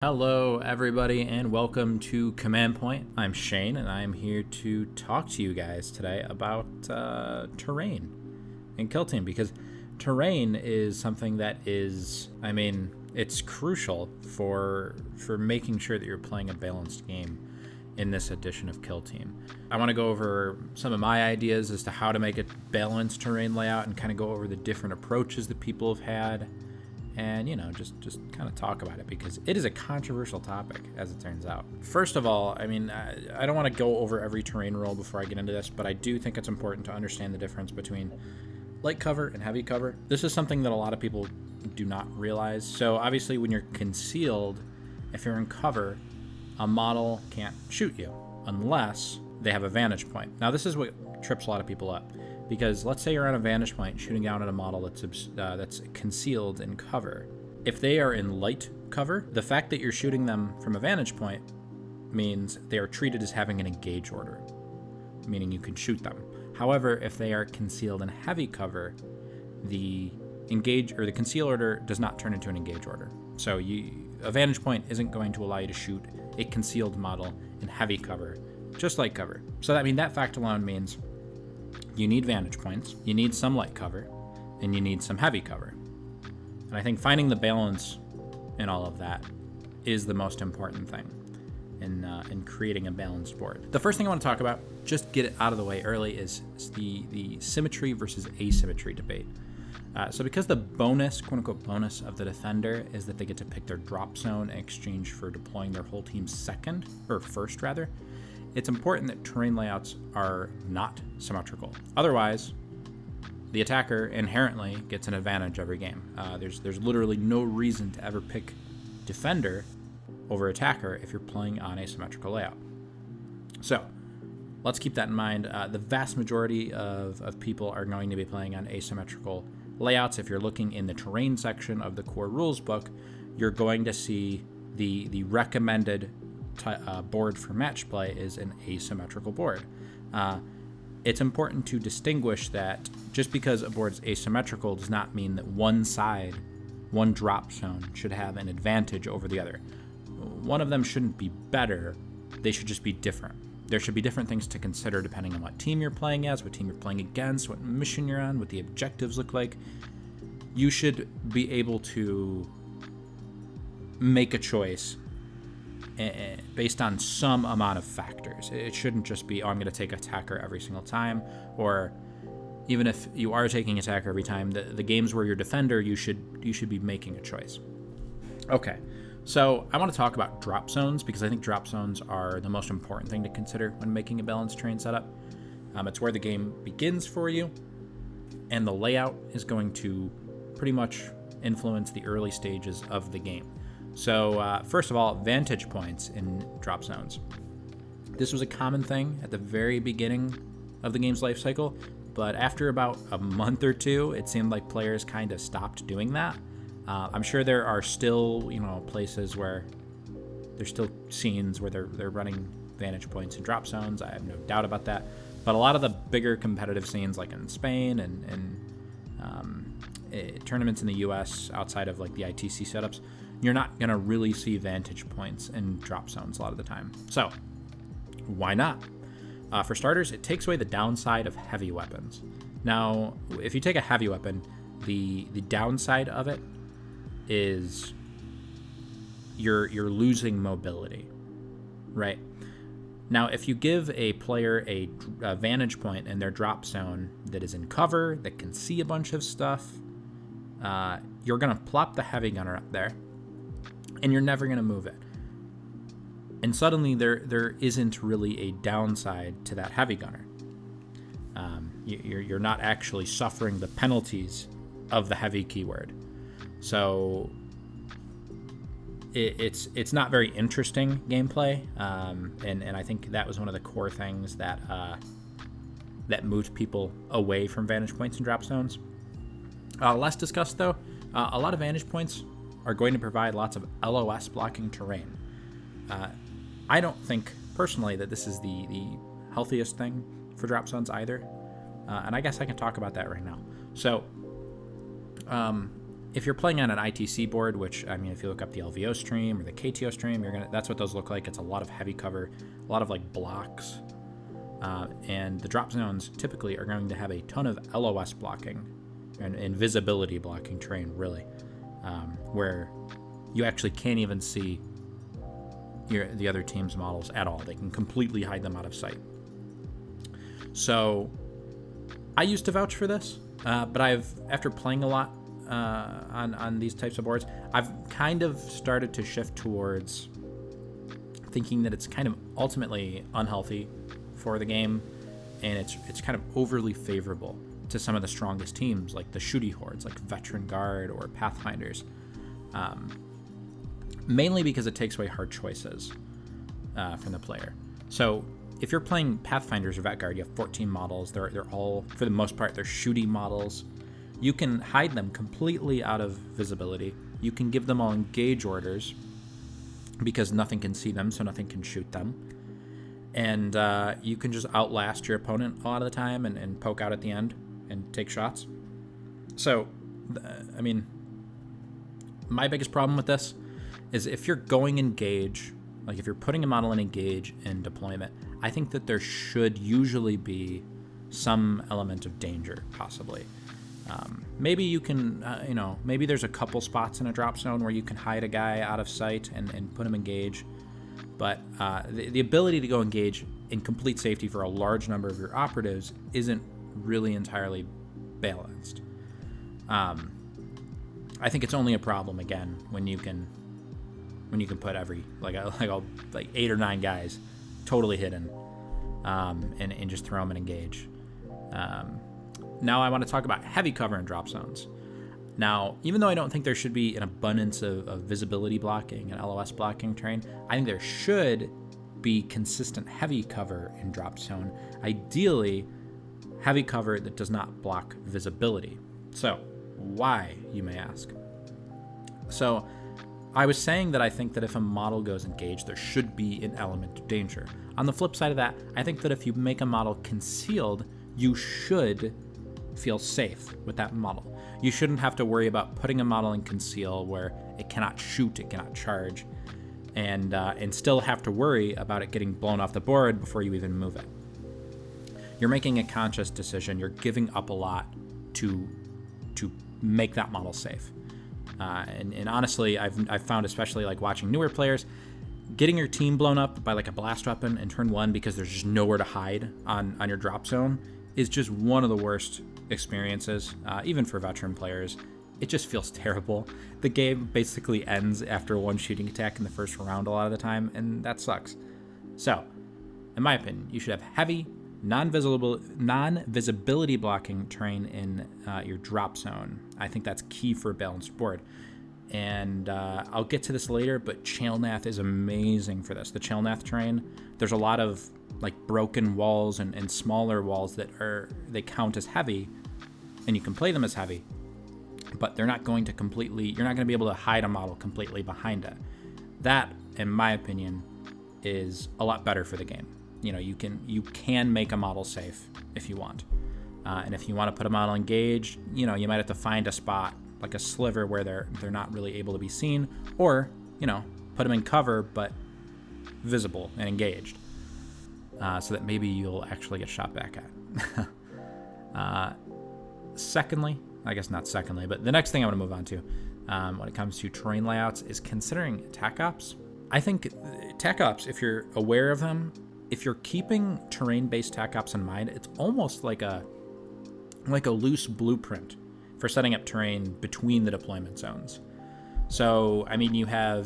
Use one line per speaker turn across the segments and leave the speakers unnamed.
Hello, everybody, and welcome to Command Point. I'm Shane, and I'm here to talk to you guys today about terrain in Kill Team, because terrain is something that is, it's crucial for making sure that you're playing a balanced game in this edition of Kill Team. I want to go over some of my ideas as to how to make a balanced terrain layout and kind of go over the different approaches that people have had. And, just kind of talk about it, because it is a controversial topic, as it turns out. First of all, I don't want to go over every terrain rule before I get into this, but I do think it's important to understand the difference between light cover and heavy cover. This is something that a lot of people do not realize. So obviously when you're concealed, if you're in cover, a model can't shoot you unless they have a vantage point. Now this is what trips a lot of people up. Because let's say you're on a vantage point shooting down at a model that's concealed in cover. If they are in light cover, the fact that you're shooting them from a vantage point means they are treated as having an engage order, meaning you can shoot them. However, if they are concealed in heavy cover, the engage or the conceal order does not turn into an engage order. So a vantage point isn't going to allow you to shoot a concealed model in heavy cover, just light cover. So that fact alone means you need vantage points, you need some light cover, and you need some heavy cover. And I think finding the balance in all of that is the most important thing in creating a balanced board. The first thing I want to talk about, just get it out of the way early, is the symmetry versus asymmetry debate. So because the bonus, quote-unquote bonus, of the defender is that they get to pick their drop zone in exchange for deploying their whole team first, it's important that terrain layouts are not symmetrical. Otherwise, the attacker inherently gets an advantage every game. There's literally no reason to ever pick defender over attacker if you're playing on a symmetrical layout. So let's keep that in mind. The vast majority of people are going to be playing on asymmetrical layouts. If you're looking in the terrain section of the core rules book, you're going to see the recommended board for match play is an asymmetrical board. It's important to distinguish that just because a board's asymmetrical does not mean that one drop zone should have an advantage over the other. One of them shouldn't be better, they should just be different. There should be different things to consider depending on what team you're playing as, what team you're playing against, what mission you're on, what the objectives look like. You should be able to make a choice based on some amount of factors. It shouldn't just be, I'm going to take attacker every single time, or even if you are taking attacker every time, the games where you're defender, you should be making a choice. Okay, so I want to talk about drop zones, because I think drop zones are the most important thing to consider when making a balanced terrain setup. It's where the game begins for you, and the layout is going to pretty much influence the early stages of the game. So first of all, vantage points in drop zones. This was a common thing at the very beginning of the game's life cycle, but after about a month or two, it seemed like players kind of stopped doing that. I'm sure there are still, places where there's still scenes where they're running vantage points in drop zones. I have no doubt about that. But a lot of the bigger competitive scenes, like in Spain and tournaments in the US outside of like the ITC setups, you're not going to really see vantage points in drop zones a lot of the time. So, why not? For starters, it takes away the downside of heavy weapons. Now, if you take a heavy weapon, the downside of it is you're losing mobility, right? Now, if you give a player a vantage point in their drop zone that is in cover, that can see a bunch of stuff, you're going to plop the heavy gunner up there, and you're never going to move it. And suddenly there isn't really a downside to that heavy gunner. You're not actually suffering the penalties of the heavy keyword. So it's not very interesting gameplay, and I think that was one of the core things that moved people away from vantage points and drop zones. Less discussed though, a lot of vantage points are going to provide lots of LOS blocking terrain. I don't think personally that this is the healthiest thing for drop zones either, and I guess I can talk about that right now. So if you're playing on an ITC board, which, I mean, if you look up the LVO stream or the KTO stream, that's what those look like. It's a lot of heavy cover, a lot of like blocks. And the drop zones typically are going to have a ton of LOS blocking and invisibility blocking terrain, really, where you actually can't even see the other team's models at all. They can completely hide them out of sight. So I used to vouch for this, but after playing a lot on these types of boards, I've kind of started to shift towards thinking that it's kind of ultimately unhealthy for the game, and it's kind of overly favorable to some of the strongest teams, like the shooty hordes, like Veteran Guard or Pathfinders, mainly because it takes away hard choices from the player. So if you're playing Pathfinders or Vet Guard, you have 14 models. They're all, for the most part, they're shooty models. You can hide them completely out of visibility. You can give them all engage orders because nothing can see them, so nothing can shoot them. And you can just outlast your opponent a lot of the time and poke out at the end and take shots. So, I mean, my biggest problem with this is if you're going engage, like if you're putting a model in engage in deployment, I think that there should usually be some element of danger, possibly. Maybe you can, maybe there's a couple spots in a drop zone where you can hide a guy out of sight and put him engage. But the ability to go engage in complete safety for a large number of your operatives isn't really entirely balanced. I think it's only a problem, again, when you can put every like 8 or 9 guys totally hidden and just throw them and engage. Now I want to talk about heavy cover and drop zones. Now, even though I don't think there should be an abundance of visibility blocking and LOS blocking terrain, I think there should be consistent heavy cover in drop zone. Ideally, heavy cover that does not block visibility. So, why, you may ask? So, I was saying that I think that if a model goes engaged, there should be an element of danger. On the flip side of that, I think that if you make a model concealed, you should feel safe with that model. You shouldn't have to worry about putting a model in conceal where it cannot shoot, it cannot charge, and still have to worry about it getting blown off the board before you even move it. You're making a conscious decision. You're giving up a lot to make that model safe. And honestly, I've found, especially like watching newer players, getting your team blown up by like a blast weapon in turn 1 because there's just nowhere to hide on your drop zone is just one of the worst experiences, even for veteran players. It just feels terrible. The game basically ends after one shooting attack in the first round a lot of the time, and that sucks. So, in my opinion, you should have heavy, non-visibility blocking terrain in your drop zone. I think that's key for a balanced board. And I'll get to this later, but Chalnath is amazing for this. The Chalnath terrain, there's a lot of like broken walls and smaller walls that they count as heavy, and you can play them as heavy, but you're not going to be able to hide a model completely behind it. That, in my opinion, is a lot better for the game. You can make a model safe if you want. And if you want to put a model engaged, you might have to find a spot, like a sliver where they're not really able to be seen, or, put them in cover, but visible and engaged. So that maybe you'll actually get shot back at. Secondly, I guess not secondly, but the next thing I want to move on to when it comes to terrain layouts is considering attack ops. I think attack ops, if you're aware of them, if you're keeping terrain-based attack ops in mind, it's almost like a loose blueprint for setting up terrain between the deployment zones. So, I mean,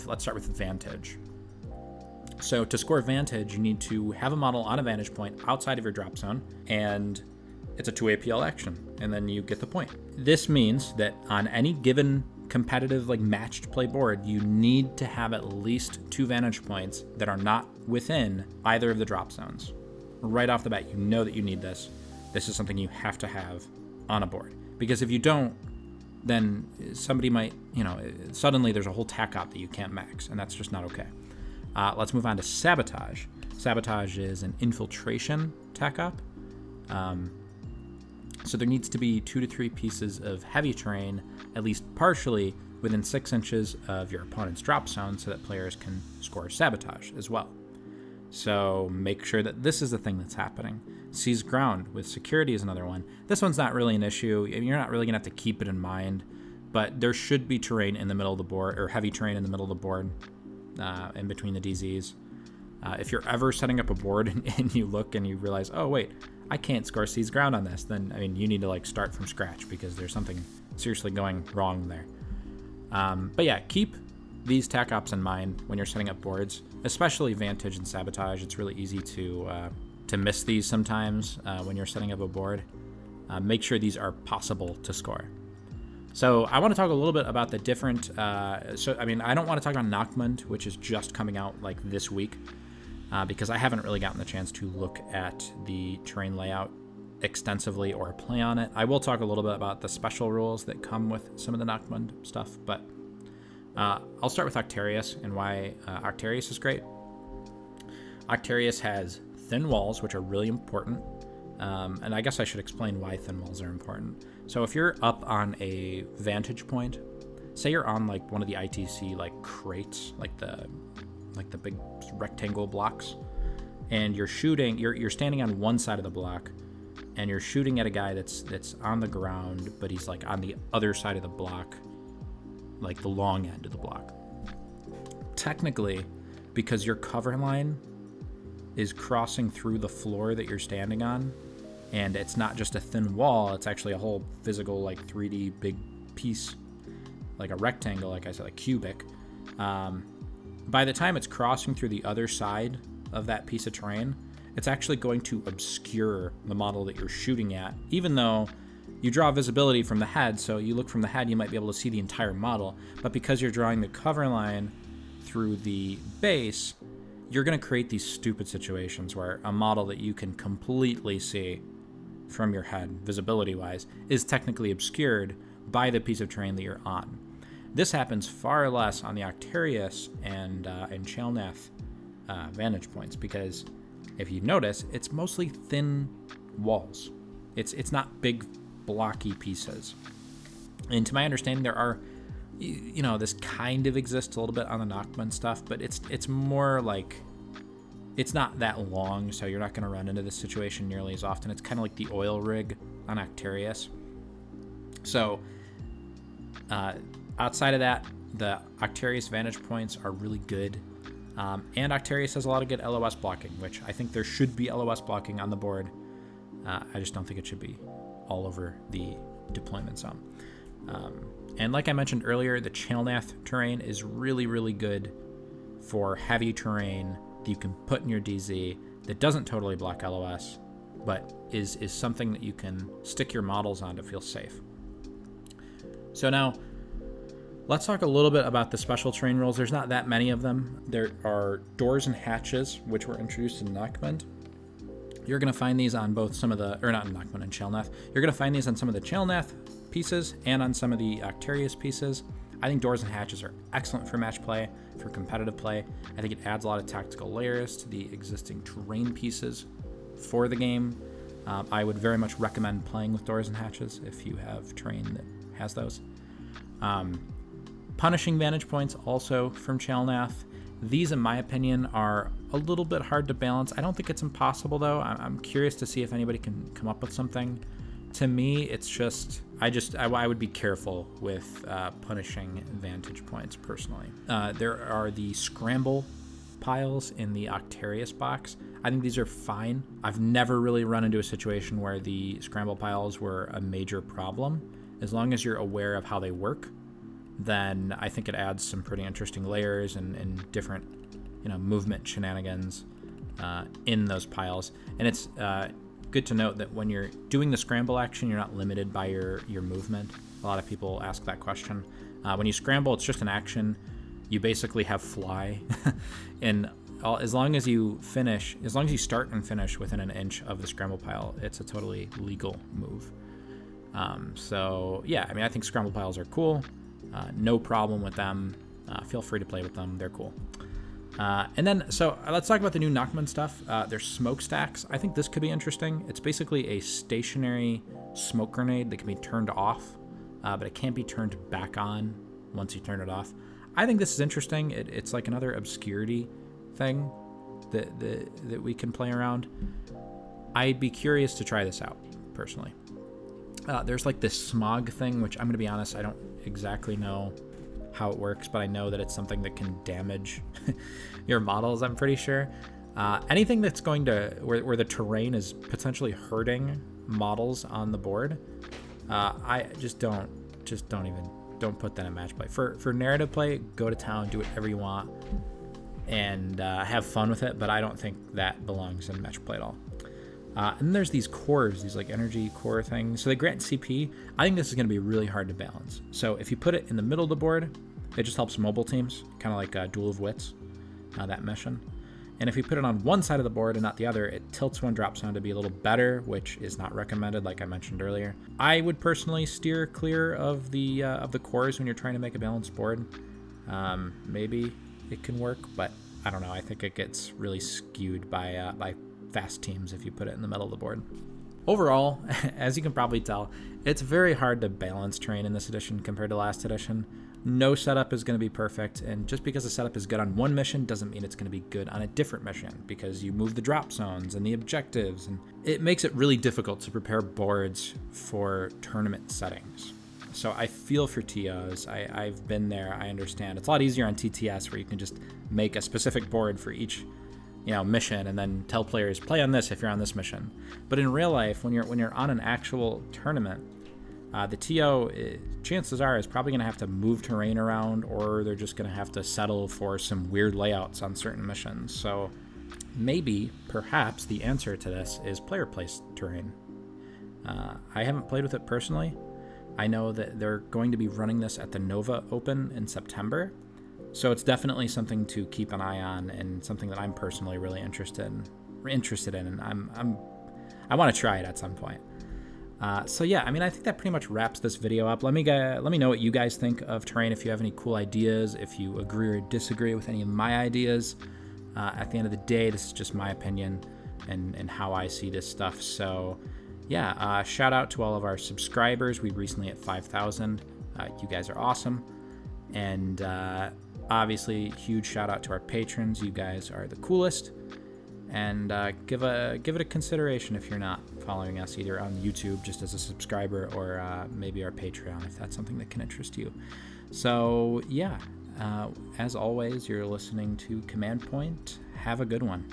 let's start with Vantage. So to score Vantage, you need to have a model on a vantage point outside of your drop zone, and it's a 2 APL action, and then you get the point. This means that on any given competitive, like matched play board, you need to have at least 2 vantage points that are not within either of the drop zones. Right off the bat, you know that you need this. This is something you have to have on a board. Because if you don't, then somebody might, suddenly there's a whole tac op that you can't max, and that's just not okay. Let's move on to Sabotage. Sabotage is an infiltration tac op. So there needs to be 2 to 3 pieces of heavy terrain at least partially within 6 inches of your opponent's drop zone so that players can score Sabotage as well. So make sure that this is the thing that's happening. Seize ground with security is another one. This one's not really an issue. You're not really going to have to keep it in mind, but there should be terrain in the middle of the board, or heavy terrain in the middle of the board, in between the DZs. If you're ever setting up a board and you look and you realize, oh wait, I can't score Seize ground on this, then you need to start from scratch because there's something seriously going wrong there. But yeah, keep these tac ops in mind when you're setting up boards, especially Vantage and Sabotage. It's really easy to miss these sometimes when you're setting up a board. Make sure these are possible to score. So I want to talk a little bit about the different. I don't want to talk about Nachmund, which is just coming out this week, because I haven't really gotten the chance to look at the terrain layout extensively or play on it. I will talk a little bit about the special rules that come with some of the Nachmund stuff, but I'll start with Octarius and why Octarius is great. Octarius has thin walls, which are really important, and I guess I should explain why thin walls are important. So if you're up on a vantage point, say you're on one of the ITC crates, the big rectangle blocks, and you're shooting, you're standing on one side of the block, and you're shooting at a guy that's on the ground, but he's on the other side of the block, the long end of the block. Technically, because your cover line is crossing through the floor that you're standing on, and it's not just a thin wall, it's actually a whole physical 3D big piece, a rectangle, like I said, cubic. By the time it's crossing through the other side of that piece of terrain, it's actually going to obscure the model that you're shooting at, even though you draw visibility from the head, so you look from the head, you might be able to see the entire model, but because you're drawing the cover line through the base, you're going to create these stupid situations where a model that you can completely see from your head, visibility-wise, is technically obscured by the piece of terrain that you're on. This happens far less on the Octarius and Chalnath vantage points, because if you notice, it's mostly thin walls. It's not big blocky pieces. And to my understanding, there are, this kind of exists a little bit on the Nachmund stuff, but it's more it's not that long, so you're not going to run into this situation nearly as often. It's kind of like the oil rig on Octarius. So outside of that, the Octarius vantage points are really good. And Octarius has a lot of good LOS blocking, which I think there should be LOS blocking on the board. I just don't think it should be all over the deployment zone. And like I mentioned earlier, the Chalnath terrain is really, really good for heavy terrain that you can put in your DZ that doesn't totally block LOS, but is something that you can stick your models on to feel safe. So now, let's talk a little bit about the special terrain rules. There's not that many of them. There are doors and hatches, which were introduced in Nachmund. You're going to find these on both some of the, or not in Nachmund and Chalnath. You're going to find these on some of the Chalnath pieces and on some of the Octarius pieces. I think doors and hatches are excellent for match play, for competitive play. I think it adds a lot of tactical layers to the existing terrain pieces for the game. I would very much recommend playing with doors and hatches if you have terrain that has those. Punishing vantage points also from Chalnath. These, in my opinion, are a little bit hard to balance. I don't think it's impossible, though. I'm curious to see if anybody can come up with something. To me, it's just, I would be careful with punishing vantage points, personally. There are the scramble piles in the Octarius box. I think these are fine. I've never really run into a situation where the scramble piles were a major problem. As long as you're aware of how they work, then I think it adds some pretty interesting layers and different, movement shenanigans in those piles. And it's good to note that when you're doing the scramble action, you're not limited by your movement. A lot of people ask that question. When you scramble, it's just an action. You basically have fly. And as long as you start and finish within an inch of the scramble pile, it's a totally legal move. I think scramble piles are cool. No problem with them. Feel free to play with them. They're cool. Let's talk about the new Nachmund stuff. There's smokestacks. I think this could be interesting. It's basically a stationary smoke grenade that can be turned off but it can't be turned back on once you turn it off. I think this is interesting. It's like another obscurity thing that we can play around. I'd be curious to try this out, personally. There's like this smog thing, which I'm going to be honest, I don't exactly know how it works, but I know that it's something that can damage your models, I'm pretty sure. Anything that's going to, where the terrain is potentially hurting models on the board, I just don't put that in match play. For narrative play, go to town, do whatever you want, and have fun with it, but I don't think that belongs in match play at all. And then there's these cores, these like energy core things. So they grant CP. I think this is going to be really hard to balance. So if you put it in the middle of the board, it just helps mobile teams, kind of like Duel of Wits, that mission. And if you put it on one side of the board and not the other, it tilts one drop zone to be a little better, which is not recommended, like I mentioned earlier. I would personally steer clear of the cores when you're trying to make a balanced board. Maybe it can work, but I don't know. I think it gets really skewed by fast teams if you put it in the middle of the board. Overall, as you can probably tell, it's very hard to balance terrain in this edition compared to last edition. No setup is going to be perfect, and just because the setup is good on one mission doesn't mean it's going to be good on a different mission, because you move the drop zones and the objectives, and it makes it really difficult to prepare boards for tournament settings. So I feel for TOs. I've been there. I understand. It's a lot easier on TTS, where you can just make a specific board for each mission, and then tell players play on this if you're on this mission. But in real life, when you're on an actual tournament, the TO, chances are, is probably going to have to move terrain around, or they're just going to have to settle for some weird layouts on certain missions. So perhaps the answer to this is player placed terrain. I haven't played with it personally. I know that they're going to be running this at the Nova Open in September. So it's definitely something to keep an eye on, and something that I'm personally really interested in, and I want to try it at some point. So yeah, I mean, I think that pretty much wraps this video up. Let me know what you guys think of terrain, if you have any cool ideas, if you agree or disagree with any of my ideas. At the end of the day, this is just my opinion and how I see this stuff. So yeah, shout out to all of our subscribers. We recently hit 5,000. You guys are awesome. And obviously, huge shout out to our patrons. You guys are the coolest. And give it a consideration if you're not following us, either on YouTube just as a subscriber, or maybe our Patreon if that's something that can interest you. So yeah, as always, you're listening to Command Point. Have a good one.